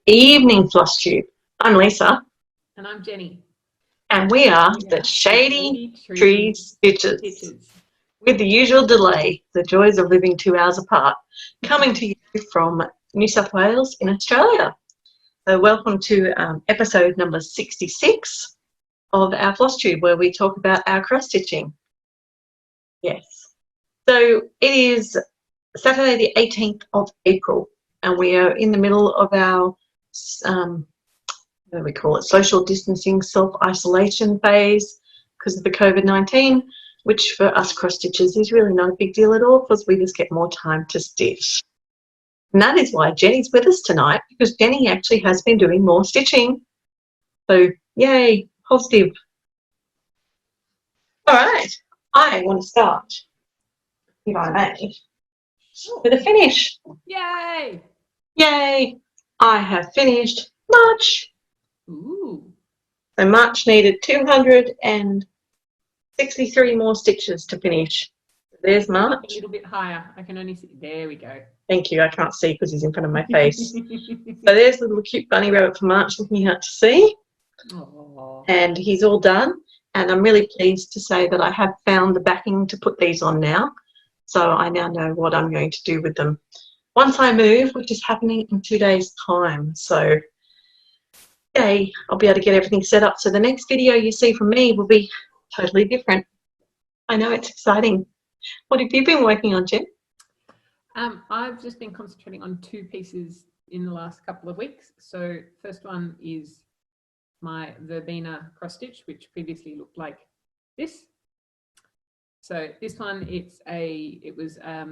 evening floss tube. I'm Lisa. And I'm Jenny. And we are the Shady Tree Stitches. With the usual delay, the joys of living 2 hours apart, coming to you from New South Wales in Australia. So welcome to episode number 66 of our floss tube, where we talk about our cross stitching. Yes. So it is Saturday the 18th of April, and we are in the middle of our what do we call it, social distancing, self-isolation phase because of the COVID-19, which for us cross stitchers is really not a big deal at all because we just get more time to stitch. And that is why Jenny's with us tonight, because Jenny actually has been doing more stitching. So yay, positive. All right, I want to start, if I may, with a finish. Yay! Yay! I have finished March. Ooh. So March needed 263 more stitches to finish. There's March. A little bit higher. I can only see. There we go. Thank you. I can't see because he's in front of my face. So there's the little cute bunny rabbit for March looking out to see. Aww. And he's all done. And I'm really pleased to say that I have found the backing to put these on now. So I now know what I'm going to do with them once I move, which is happening in 2 days' time. So yay, I'll be able to get everything set up. So the next video you see from me will be totally different. I know, it's exciting. What have you been working on, Jen? I've just been concentrating on 2 pieces in the last couple of weeks. So first one is my verbena cross stitch, which previously looked like this. So this one, it was a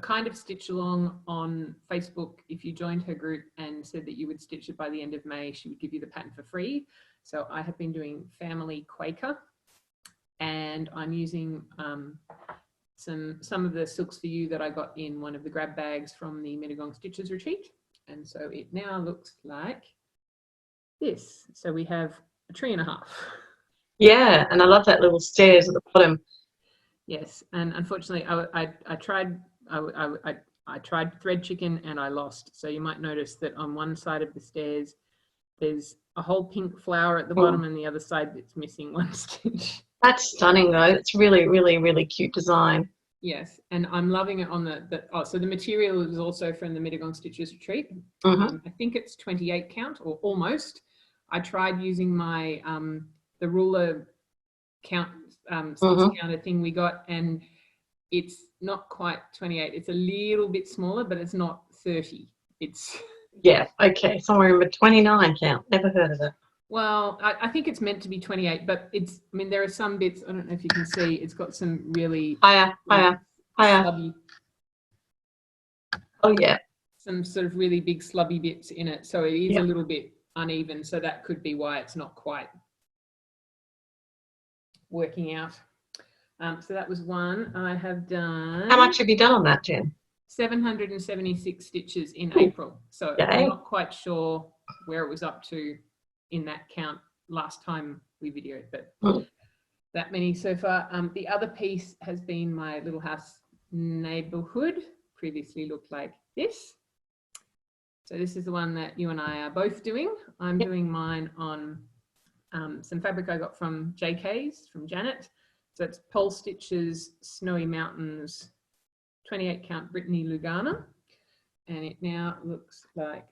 kind of stitch along on Facebook. If you joined her group and said that you would stitch it by the end of May, she would give you the pattern for free. So I have been doing Family Quaker, and I'm using some of the Silks for You that I got in one of the grab bags from the Mittagong Stitches retreat. And so it now looks like this. So we have a 3.5. Yeah, and I love that little stairs at the bottom. Yes, and unfortunately, I tried thread chicken and I lost. So you might notice that on one side of the stairs, there's a whole pink flower at the bottom, and the other side that's missing one stitch. That's stunning, though. It's really, really, really cute design. Yes, and I'm loving it on so the material is also from the Mittagong Stitches retreat. I think it's 28 count or almost. I tried using my the ruler count counter thing we got, and it's not quite 28. It's a little bit smaller, but it's not 30. It's yeah, okay, somewhere in the 29 count. Never heard of it. Well, I think it's meant to be 28, but there are some bits, I don't know if you can see, it's got some really higher. Slubby, oh yeah, some sort of really big slubby bits in it, so it is a little bit uneven, so that could be why it's not quite working out. So that was one. I have done... How much have you done on that, Jen? 776 stitches in April. So I'm not quite sure where it was up to in that count last time we videoed, but that many so far. The other piece has been my little house neighborhood. Previously looked like this. So this is the one that you and I are both doing. I'm doing mine on some fabric I got from JK's, from Janet. So it's Pole Stitches, Snowy Mountains, 28 count Brittany Lugana. And it now looks like...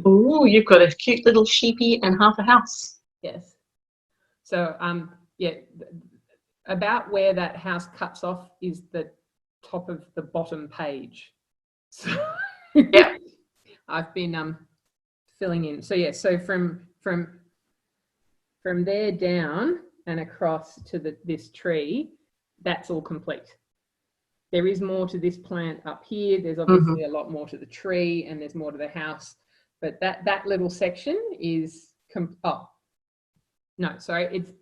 Oh, you've got a cute little sheepy and half a house. Yes. So, yeah, about where that house cuts off is the top of the bottom page. So yeah, I've been filling in. So yeah, so from there down and across to this tree, that's all complete. There is more to this plant up here. There's obviously a lot more to the tree, and there's more to the house. But that little section is it's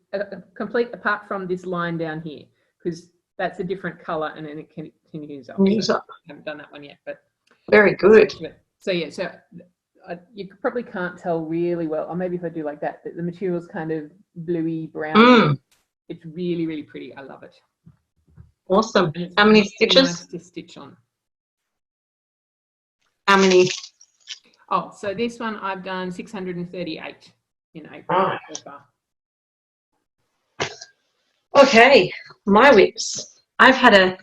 complete apart from this line down here, because that's a different color and then it continues up. So I haven't done that one yet, but very good. So yeah, so you probably can't tell really well, or maybe if I do like that, the material's kind of bluey brown. It's really, really pretty. I love it. Awesome. How many stitches? Nice to stitch on. How many? Oh, so this one I've done 638 in April Right. so far. Okay, my whips. I've had a,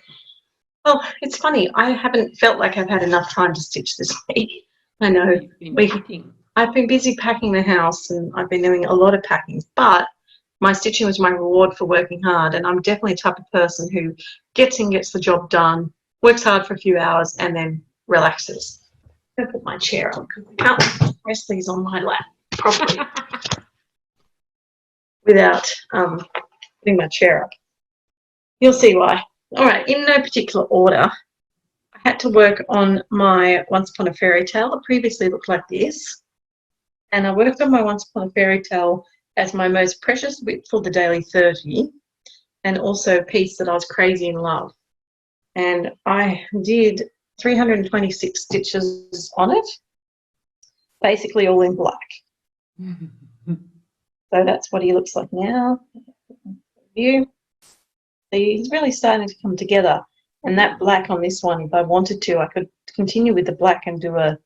well, it's funny. I haven't felt like I've had enough time to stitch this week. I know. You've been packing. I've been busy packing the house and I've been doing a lot of packing, but my stitching was my reward for working hard. And I'm definitely the type of person who gets the job done, works hard for a few hours, and then relaxes. I'm going to put my chair up because I can't rest these on my lap properly without putting my chair up. You'll see why. All right, in no particular order, I had to work on my Once Upon a Fairy Tale. It previously looked like this. And I worked on my Once Upon a Fairy Tale as my most precious whip for the daily 30, and also a piece that I was crazy in love. And I did 326 stitches on it, basically all in black. So that's what he looks like now. See, he's really starting to come together. And that black on this one, if I wanted to, I could continue with the black and do a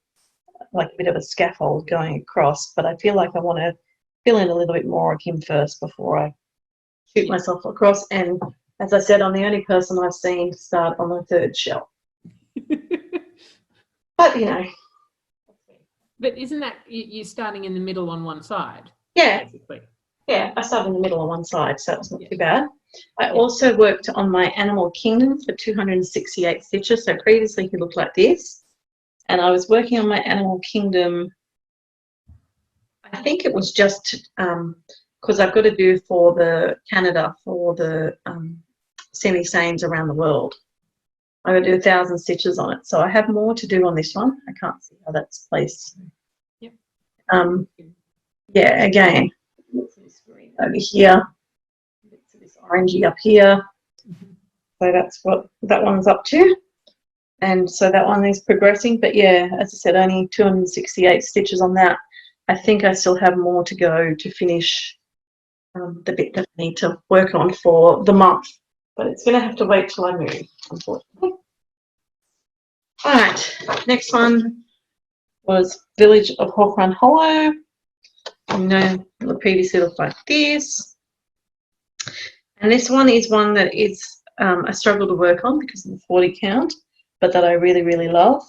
bit of a scaffold going across, but I feel like I want to fill in a little bit more of him first before I shoot myself across. And as I said, I'm the only person I've seen start on the third shell. But, you know. But isn't that, you're starting in the middle on one side? Yeah. Basically. Yeah, I started in the middle on one side, so it's not too bad. I also worked on my Animal Kingdom for 268 stitches. So previously he looked like this. And I was working on my Animal Kingdom, I think it was just because I've got to do for the Canada for the semi-sanes around the world. I've got to do 1,000 stitches on it. So I have more to do on this one. I can't see how that's placed. Yep. Yeah, again, this green over here, bits of this orangey up here. So that's what that one's up to. And so that one is progressing, but yeah, as I said, only 268 stitches on that. I think I still have more to go to finish the bit that I need to work on for the month, but it's going to have to wait till I move, unfortunately. All right, next one was Village of Hawk Run Hollow. You know, it previously looked like this. And this one is one that is a struggle to work on because of the 40 count. But that I really, really love.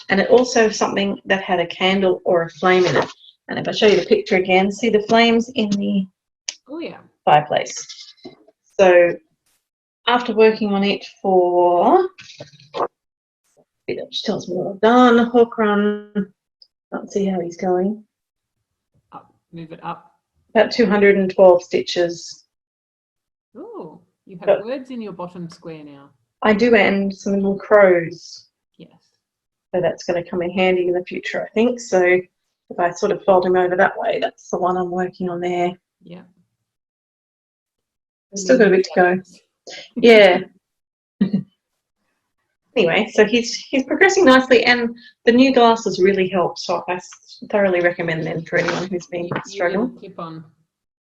And it also something that had a candle or a flame in it. And if I show you the picture again, see the flames in the fireplace. So after working on it for, which tells me what I've done, Hawk Run, can't see how he's going. Up, move it up. About 212 stitches. Oh, you have words in your bottom square now. I do, and some little crows. Yes. So that's going to come in handy in the future, I think. So if I sort of fold him over that way, that's the one I'm working on there. Yeah. I've still got a bit to go. Yeah. Anyway, so he's progressing nicely, and the new glasses really help. So I thoroughly recommend them for anyone who's been struggling. Clip-on.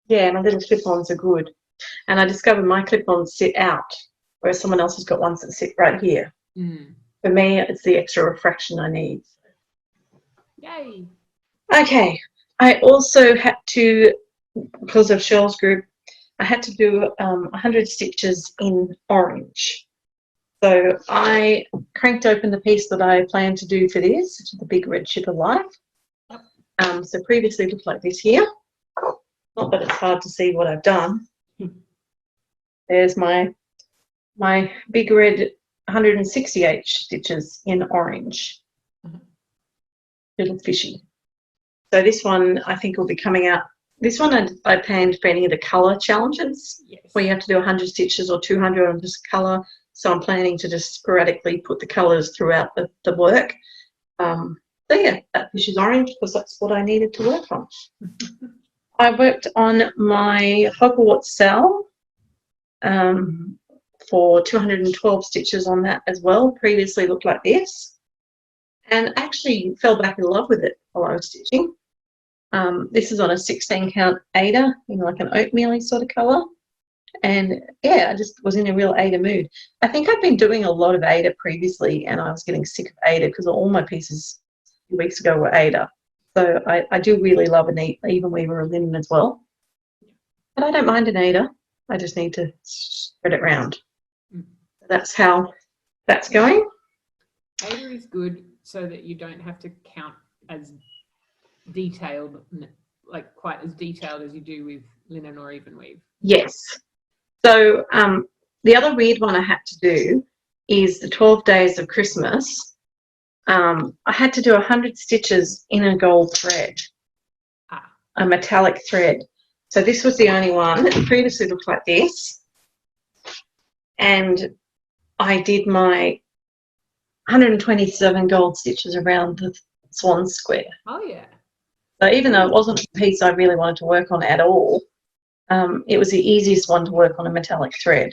Yeah, my little clip-ons are good. And I discovered my clip-ons sit out, whereas someone else has got ones that sit right here. For me, it's the extra refraction I need. Yay! Okay, I also had to, because of Cheryl's group, I had to do 100 stitches in orange. So I cranked open the piece that I planned to do for this, which is the big red ship of life. So previously it looked like this here. Not that it's hard to see what I've done. There's my big red 168 stitches in orange. Little fishy. So this one I think will be coming out. This one I planned for any of the colour challenges, where you have to do 100 stitches or 200 on just colour. So I'm planning to just sporadically put the colours throughout the work. So yeah, that fish is orange because that's what I needed to work on. I worked on my Hogwarts cell for 212 stitches on that as well. Previously looked like this, and actually fell back in love with it while I was stitching. This is on a 16 count Ada in like an oatmeal sort of colour. And yeah, I just was in a real Ada mood. I think I've been doing a lot of Ada previously, and I was getting sick of Ada because all my pieces few weeks ago were Ada. So I do really love an even weaver of linen as well. But I don't mind an Ada. I just need to spread it round. That's how that's going. Ada is good so that you don't have to count as detailed, like quite as detailed as you do with linen or even weave. Yes. So the other weird one I had to do is the 12 days of Christmas. I had to do 100 stitches in a gold thread, a metallic thread. So this was the only one. It previously looked like this. And I did my 127 gold stitches around the swan square. Oh, yeah. So even though it wasn't a piece I really wanted to work on at all, it was the easiest one to work on a metallic thread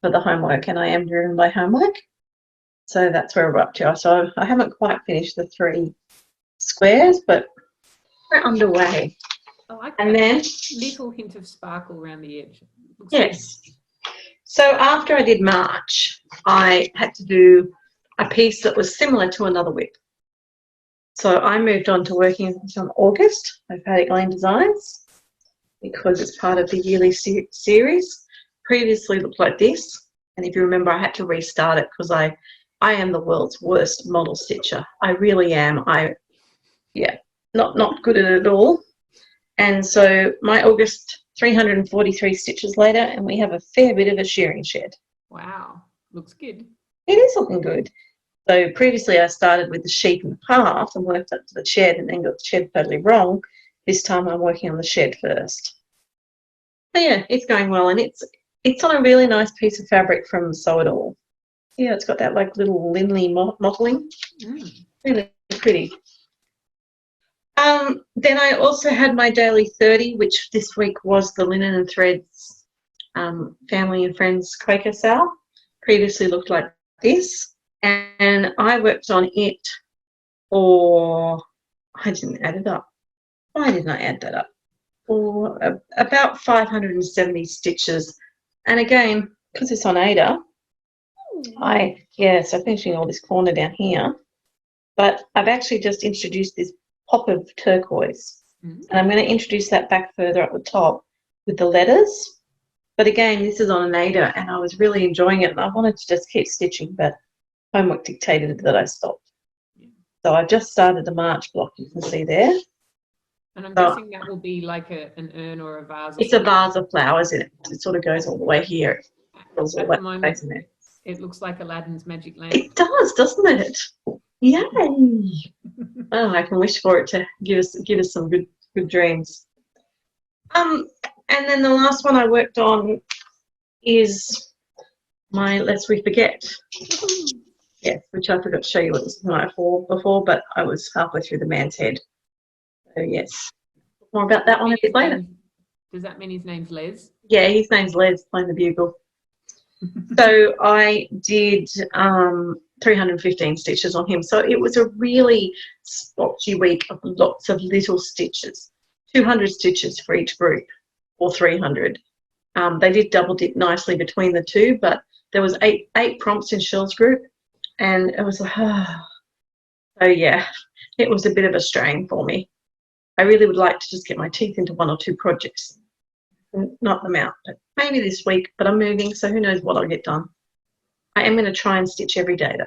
for the homework, and I am driven by homework. So that's where we're up to. So I haven't quite finished the 3 squares, but we're underway. I like and that then little hint of sparkle around the edge. Yes. So after I did March, I had to do a piece that was similar to another whip. So I moved on to working on August by Paddock Lane Designs because it's part of the yearly series. Previously looked like this, and if you remember, I had to restart it because I am the world's worst model stitcher. I really am. Not good at it at all. And so my August, 343 stitches later, and we have a fair bit of a shearing shed. Wow, looks good. It is looking good. So previously I started with the sheep and the path and worked up to the shed and then got the shed totally wrong. This time I'm working on the shed first. So yeah, it's going well, and it's on a really nice piece of fabric from Sew It All. Yeah, it's got that like little linley mottling. Really pretty. Then I also had my daily 30, which this week was the Linen and Threads Family and Friends Quaker sale. Previously looked like this, and I worked on it for, I didn't add it up. Why didn't I add that up? For about 570 stitches. And again, because it's on Ada, so finishing all this corner down here, but I've actually just introduced this pop of turquoise, and I'm going to introduce that back further up the top with the letters. But again, this is on an Ada, and I was really enjoying it, and I wanted to just keep stitching, but homework dictated that I stopped. So I've just started the March block, you can see there. And I'm guessing that will be like an urn or a vase. It's a vase of flowers, and it sort of goes all the way here. At the moment, it looks like Aladdin's magic lamp. It does, doesn't it? Yay! Oh, I can wish for it to give us some good dreams. And then the last one I worked on is my Lest We Forget. Yes, which I forgot to show you what this is my haul before, but I was halfway through the man's head. So yes, more about that one a bit later. Does that mean his name's Les? Yeah, his name's Les, playing the bugle. So I did 315 stitches on him. So it was a really splotchy week of lots of little stitches, 200 stitches for each group, or 300. They did double dip nicely between the two, but there was eight prompts in Shell's group, and it was like, so yeah, it was a bit of a strain for me. I really would like to just get my teeth into 1 or 2 projects and knock them out, but maybe this week, but I'm moving, so who knows what I'll get done. I am going to try and stitch every day though.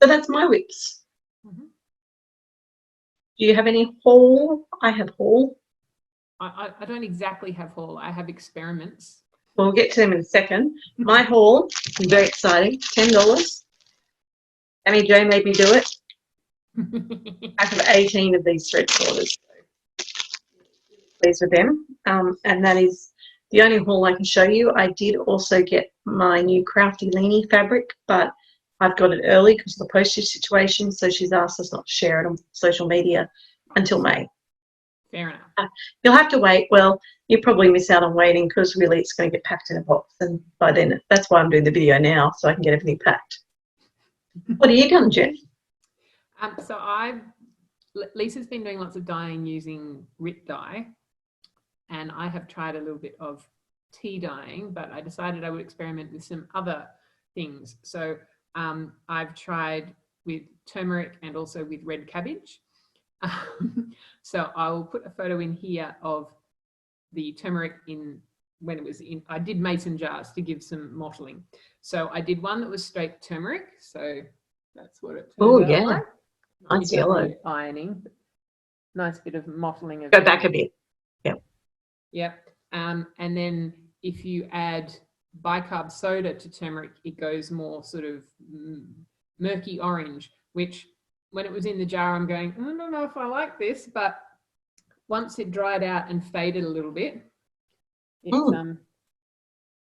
So that's my whips. Do you have any haul? I have haul. I don't exactly have haul. I have experiments. Well, we'll get to them in a second. My haul is very exciting. $10. Amy Jo made me do it. I have 18 of these thread sorters. Pleased with them. And that is the only haul I can show you. I did also get my new Crafty Leanie fabric, but I've got it early because of the postage situation, so she's asked us not to share it on social media until May. Fair enough. You'll have to wait. Well, you probably miss out on waiting because really it's going to get packed in a box, and by then, that's why I'm doing the video now, so I can get everything packed. What are you doing, Jen? So Lisa's been doing lots of dyeing using RIP dye, and I have tried a little bit of tea dyeing, but I decided I would experiment with some other things. So I've tried with turmeric and also with red cabbage. So I will put a photo in here of the turmeric when it was in. I did mason jars to give some mottling. So I did one that was straight turmeric. So that's what it turns out like. Nice yellow. Ironing. Nice bit of mottling. Go back a bit. Yep. Yep. And then if you add bicarb soda to turmeric, it goes more sort of murky orange, which when it was in the jar, I'm going, I don't know if I like this, but once it dried out and faded a little bit, it's,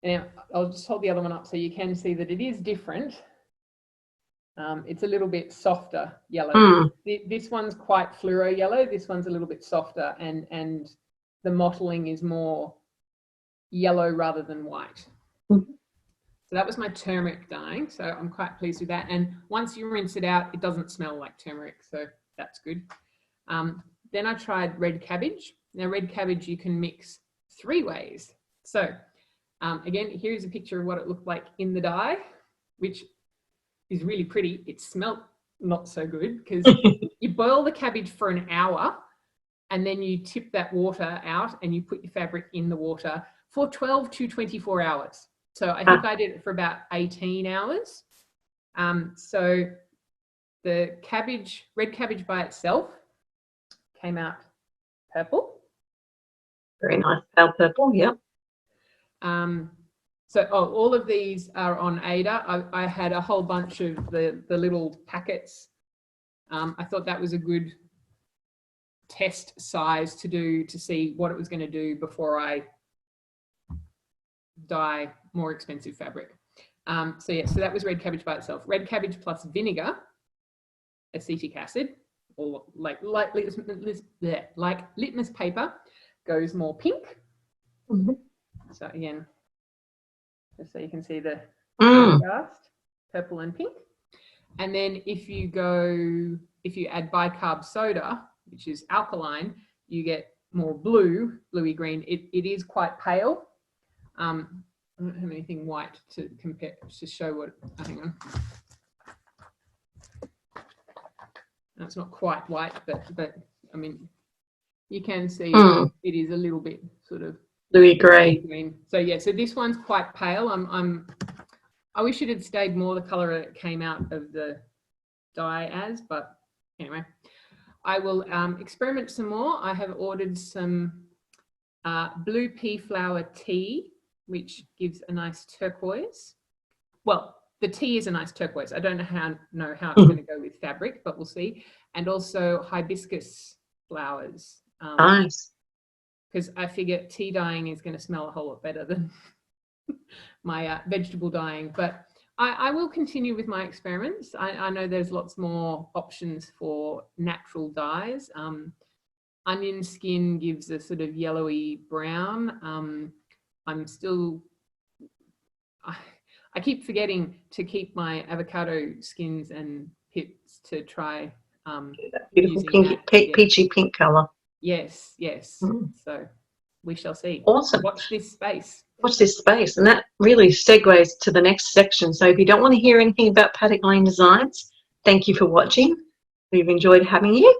and I'll just hold the other one up so you can see that it is different. It's a little bit softer yellow. This one's quite fluoro yellow. This one's a little bit softer, and the mottling is more yellow rather than white. So that was my turmeric dyeing. So I'm quite pleased with that. And once you rinse it out, it doesn't smell like turmeric. So that's good. Then I tried red cabbage. Now, red cabbage you can mix 3 ways. So again, here's a picture of what it looked like in the dye, which is really pretty. It smelled not so good because you boil the cabbage for an hour and then you tip that water out and you put your fabric in the water for 12 to 24 hours. So I think I did it for about 18 hours. So the red cabbage by itself came out purple. Very nice, pale purple, yep. So all of these are on Ada. I had a whole bunch of the little packets. I thought that was a good test size to do to see what it was going to do before I dye more expensive fabric. So that was red cabbage by itself. Red cabbage plus vinegar, acetic acid, or like litmus paper, goes more pink. So again, just so you can see the contrast, purple and pink. And then if you add bicarb soda, which is alkaline, you get more bluey green. It is quite pale. I don't have anything white to compare to show what. Hang on. No, it's not quite white, but I mean, you can see it is a little bit sort of bluey grey. Green. So yeah, so this one's quite pale. I wish it had stayed more the colour it came out of the dye as, but anyway, I will experiment some more. I have ordered some blue pea flower tea, which gives a nice turquoise. Well, the tea is a nice turquoise. I don't know how it's going to go with fabric, but we'll see. And also hibiscus flowers. Nice. Because I figure tea dyeing is going to smell a whole lot better than my vegetable dyeing. But I will continue with my experiments. I know there's lots more options for natural dyes. Onion skin gives a sort of yellowy brown. I keep forgetting to keep my avocado skins and pips to try. That beautiful peachy pink colour. Yes. So we shall see. Awesome. Watch this space. Watch this space. And that really segues to the next section. So if you don't want to hear anything about Paddock Lane Designs, thank you for watching. We've enjoyed having you.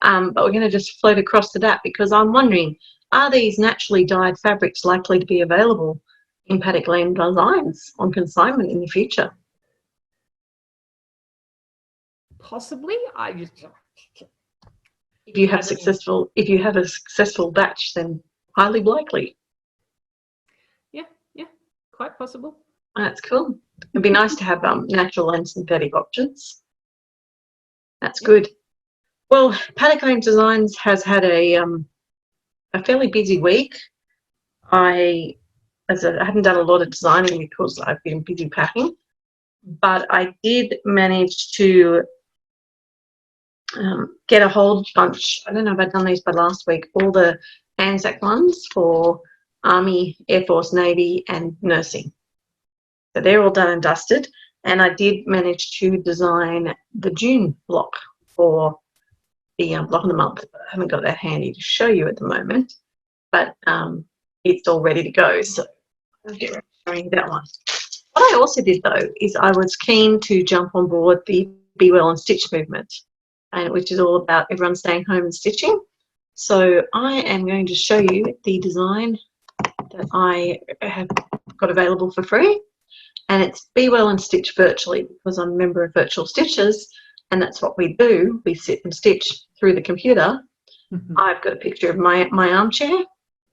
But we're going to just float across to that because I'm wondering, are these naturally dyed fabrics likely to be available in Paddock Lane Designs on consignment in the future? Possibly. If you have a successful batch, then highly likely. Yeah, quite possible. That's cool. It'd be nice to have natural and synthetic options. That's good. Well, Paddock Lane Designs has had a fairly busy week. I haven't done a lot of designing because I've been busy packing, but I did manage to get a whole bunch. I don't know if I've done these by last week, all the Anzac ones for Army, Air Force, Navy and nursing. So they're all done and dusted, and I did manage to design the June block for the block of the month. I haven't got that handy to show you at the moment, but it's all ready to go, so I'll get ready to show you that one. What I also did though is I was keen to jump on board the Be Well and Stitch movement, and which is all about everyone staying home and stitching. So I am going to show you the design that I have got available for free, and it's Be Well and Stitch virtually, because I'm a member of Virtual Stitches, and that's what we do. We sit and stitch through the computer. I've got a picture of my armchair,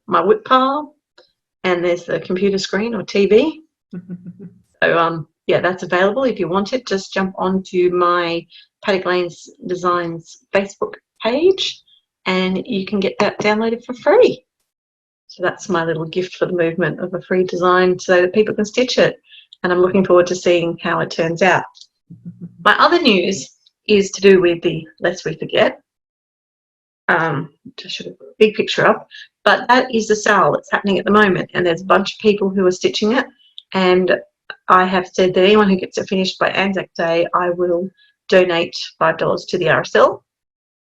my whip pile, and there's the computer screen or TV. So yeah, that's available. If you want it, just jump onto my Paddock Lane's Designs Facebook page and you can get that downloaded for free. So that's my little gift for the movement, of a free design so that people can stitch it. And I'm looking forward to seeing how it turns out. My other news is to do with the Lest We Forget. I should have put a big picture up, but that is the sale that's happening at the moment, and there's a bunch of people who are stitching it, and I have said that anyone who gets it finished by Anzac Day, I will donate $5 to the RSL.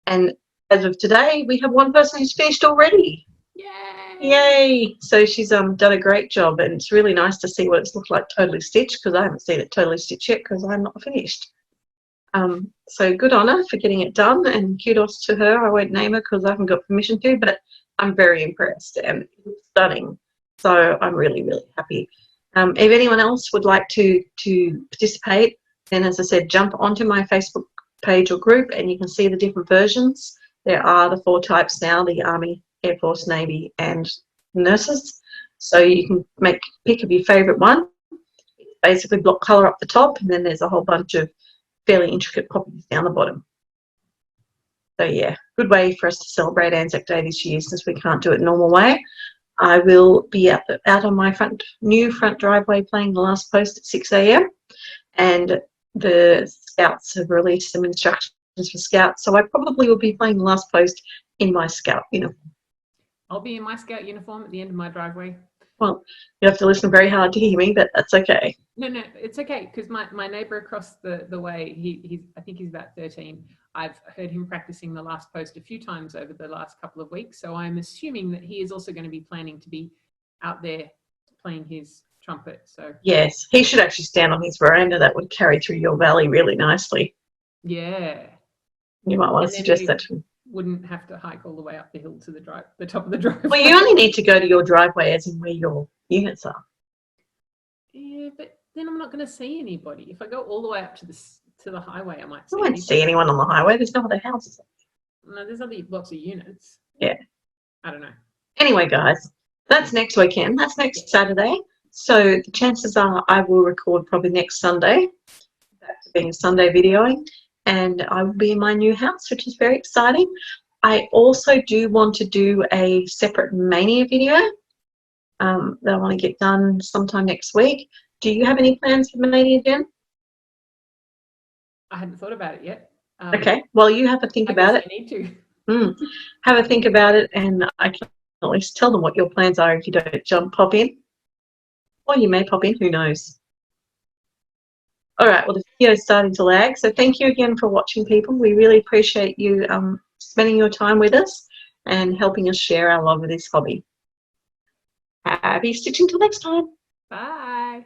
And as of today, we have one person who's finished already. Yay! Yay! So she's done a great job, and it's really nice to see what it's looked like totally stitched, because I haven't seen it totally stitched yet because I'm not finished. So good on her for getting it done, and kudos to her. I won't name her because I haven't got permission to, but I'm very impressed and it looks stunning. So I'm really, really happy. If anyone else would like to participate, then as I said, jump onto my Facebook page or group and you can see the different versions. There are the 4 types now: the Army, Air Force, Navy and nurses. So you can pick of your favourite one. Basically block colour up the top, and then there's a whole bunch of fairly intricate poppies down the bottom. So yeah, good way for us to celebrate Anzac Day this year, since we can't do it normal way. I will be out on my new front driveway playing the last post at 6 a.m. and the Scouts have released some instructions for Scouts, so I probably will be playing the last post in my Scout uniform. I'll be in my Scout uniform at the end of my driveway. Well, you have to listen very hard to hear me, but that's okay. No, it's okay, because my neighbour across the way, I think he's about 13. I've heard him practicing the last post a few times over the last couple of weeks, so I'm assuming that he is also going to be planning to be out there playing his trumpet. So yes, he should actually stand on his veranda. That would carry through your valley really nicely. Yeah. You might want to suggest that to him. Wouldn't have to hike all the way up the hill to the top of the driveway. Well, you only need to go to your driveway as in where your units are. Yeah, but then I'm not going to see anybody. If I go all the way up to the highway, I might see. You won't see anyone on the highway. There's no other houses. No, there's lots of units. Yeah. I don't know. Anyway, guys, that's next weekend. That's next Saturday. So the chances are I will record probably next Sunday. That's being Sunday videoing. And I will be in my new house, which is very exciting. I also do want to do a separate Mania video that I want to get done sometime next week. Do you have any plans for Mania, Jen? I hadn't thought about it yet. Okay, well, you have to think about it. I need to. Have a think about it, and I can at least tell them what your plans are if you don't pop in. Or you may pop in, who knows. All right, well, the video is starting to lag, so thank you again for watching, people. We really appreciate you spending your time with us and helping us share our love of this hobby. Happy stitching till next time. Bye.